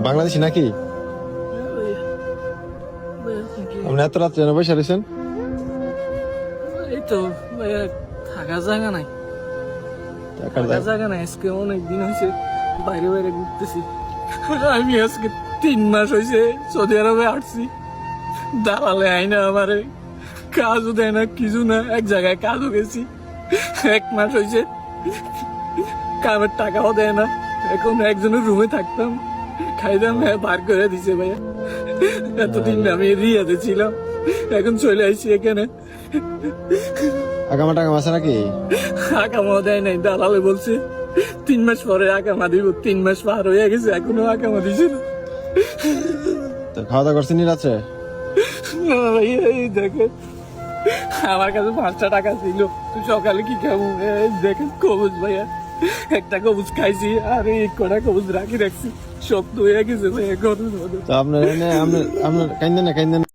বাংলাদেশি নাকি? আপনি এত রাত্রে এনে বসে রয়েছেন? এই তো ভাইয়া, থাকার জায়গা নাই, থাকার জায়গা নাই। আজকে অনেক দিন হয়েছে বাইরে বাইরে ঘুরতেছি। আমি আজকে 3 মাস হয়েছে সৌদি আরবে আসছি। দালালে আইনা আমারে কাজও দেয় না, কিছু না। এক জায়গায় কাজও গেছি, 1 মাস হয়েছে কামের টাকাও দেয় না। এখন একজনের রুমে থাকতাম, খাইতাম, বার করে দিছে ভাইয়া। এতদিন আমি রিয়াতে ছিলাম, এখন চলে আসছি এখানে। আগামা টাকা আছে নাকি? আকামা দেয় নাই, দালালে বলছে 3 মাস পরে আকামা দিব। 3 মাস পার হয়ে গেছে, এখনো আকামা দিছে না। তো খাওয়া দাওয়া করছেন রাত্রে? না ভাইয়া, এই দেখেন আমার কাছে 5টা টাকা ছিল, তো সকালে কি খাবো? এই দেখেন কবুজ ভাইয়া, একটা কবুজ খাইছি আর এই কটা কবুজ রাখি রাখছি, শক্ত হয়ে গেছে ভাইয়া গরমের মধ্যে। তো আপনার কাইন্দেন না, কাইন্দেন না।